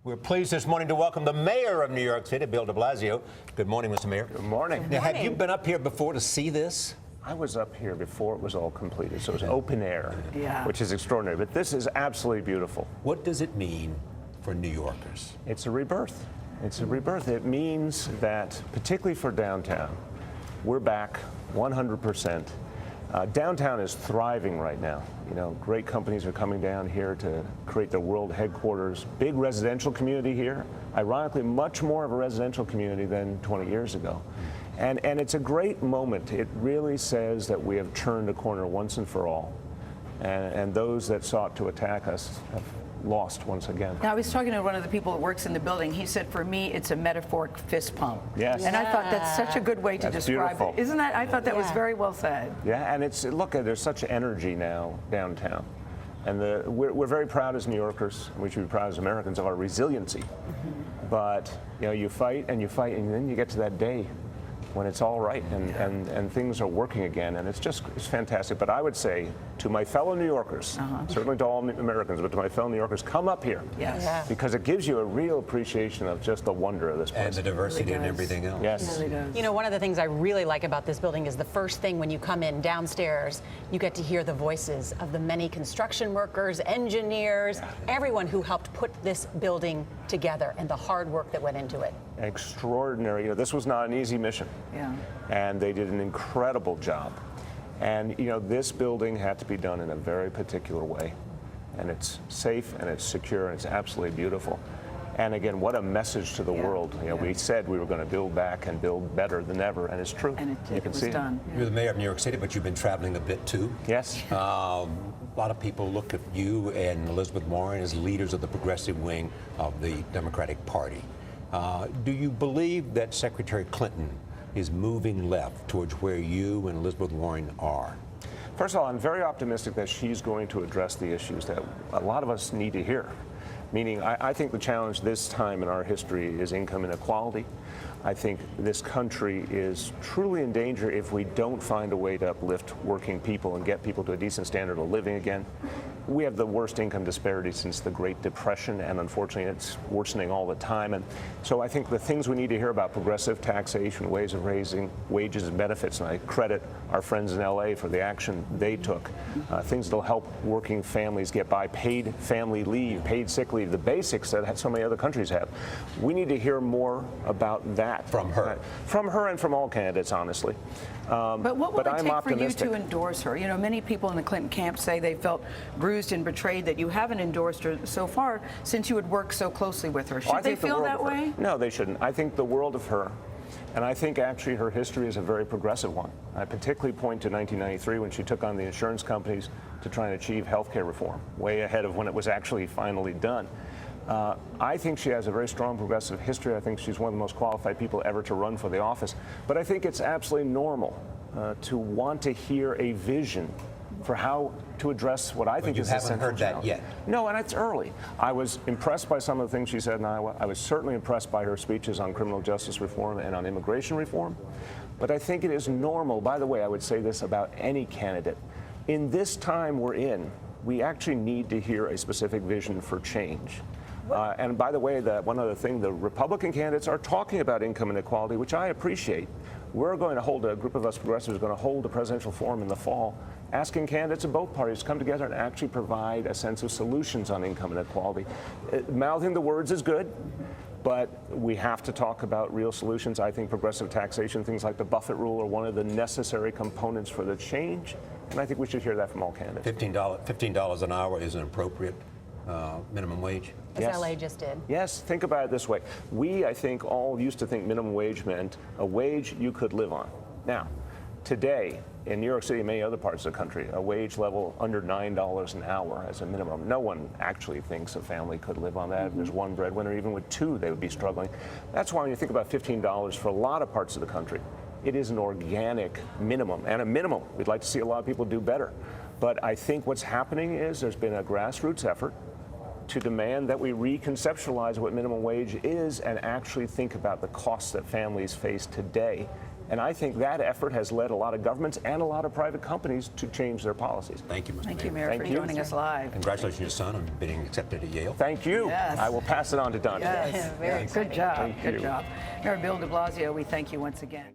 We're pleased this morning to welcome the mayor of New York City, Bill de Blasio. Good morning, Mr. Mayor. Good morning. Now, have you been up here before to see this? I was up here before it was all completed, so it was open air, Yeah. which is extraordinary. But this is absolutely beautiful. What does it mean for New Yorkers? It's a rebirth. It's a rebirth. It means that, particularly for downtown, we're back 100%. Downtown is thriving right now. You know, great companies are coming down here to create their world headquarters. Big residential community here. Ironically, much more of a residential community than 20 years ago. And it's a great moment. It really says that we have turned a corner once and for all. And those that sought to attack us have lost once again. Now, I was talking to one of the people that works in the building. He said, for me, it's a metaphoric fist pump. Yes. And I thought that's such a good way to That's describe beautiful. it. Isn't that? I thought that was very well said. Yeah, and it's, look, there's such energy now downtown. And we're very proud as New Yorkers, and we should be proud as Americans of our resiliency. But, you know, you fight, and then you get to that day when it's all right and things are working again, and it's fantastic. But I would say to my fellow New Yorkers, certainly to all Americans, but to my fellow New Yorkers, come up here. Yes. Yeah. Because it gives you a real appreciation of just the wonder of this place. And the diversity and everything else. Yes. It really does. You know, one of the things I really like about this building is the first thing when you come in downstairs, you get to hear the voices of the many construction workers, engineers, everyone who helped put this building together and the hard work that went into it. Extraordinary. You know, this was not an easy mission. Yeah. And they did an incredible job. And, you know, this building had to be done in a very particular way. And it's safe and it's secure and it's absolutely beautiful. And again, what a message to the world. You know, we said we were going to build back and build better than ever, and it's true. And you it can was see done. You're the mayor of New York City, but you've been traveling a bit too. Yes. A lot of people look at you and Elizabeth Warren as leaders of the progressive wing of the Democratic Party. Do you believe that Secretary Clinton is moving left towards where you and Elizabeth Warren are? First of all, I'm very optimistic that she's going to address the issues that a lot of us need to hear. Meaning, I think the challenge this time in our history is income inequality. I think this country is truly in danger if we don't find a way to uplift working people and get people to a decent standard of living again. We have the worst income disparity since the Great Depression, and unfortunately it's worsening all the time. And so I think the things we need to hear about: progressive taxation, ways of raising wages and benefits, and I credit our friends in LA for the action they took. Things that will help working families get by: paid family leave, paid sick leave, the basics that so many other countries have. We need to hear more about that. From her. From her and from all candidates, honestly. But what will it I'm take optimistic. for you to endorse her? You know, many people in the Clinton camp say they felt bruised and betrayed that you haven't endorsed her so far since you had worked so closely with her. Should they feel that way? No, they shouldn't. I think the world of her. And I think actually her history is a very progressive one. I particularly point to 1993 when she took on the insurance companies to try and achieve health care reform, way ahead of when it was actually finally done. I think she has a very strong progressive history. I think she's one of the most qualified people ever to run for the office. But I think it's absolutely normal to want to hear a vision for how to address what I think is the central challenge. You haven't heard that yet. No, and it's early. I was impressed by some of the things she said in Iowa. I was certainly impressed by her speeches on criminal justice reform and on immigration reform. But I think it is normal. By the way, I would say this about any candidate. In this time we're in, we actually need to hear a specific vision for change. And by the way, one other thing, the Republican candidates are talking about income inequality, which I appreciate. We're going to hold, a group of us progressives are going to hold a presidential forum in the fall, asking candidates of both parties to come together and actually provide a sense of solutions on income inequality. Mouthing the words is good, but we have to talk about real solutions. I think progressive taxation, things like the Buffett rule, are one of the necessary components for the change, and I think we should hear that from all candidates. $15 an hour is an appropriate minimum wage? As LA just did. Yes, think about it this way. We, I think, all used to think minimum wage meant a wage you could live on. Now, today, in New York City and many other parts of the country, a wage level under $9 an hour as a minimum. No one actually thinks a family could live on that. If there's one breadwinner, even with two, they would be struggling. That's why when you think about $15 for a lot of parts of the country, it is an organic minimum, and a minimum. We'd like to see a lot of people do better. But I think what's happening is there's been a grassroots effort to demand that we reconceptualize what minimum wage is and actually think about the costs that families face today And I think that effort has led a lot of governments and a lot of private companies to change their policies. Thank you, Mr. Thank Mayor. you, Mayor, Thank for you. joining us live. Congratulations to your son on being accepted at Yale. Thank you. Yes. I will pass it on to Don. Yes. Very Good job. Thank Good you. job. Mayor Bill de Blasio, we thank you once again.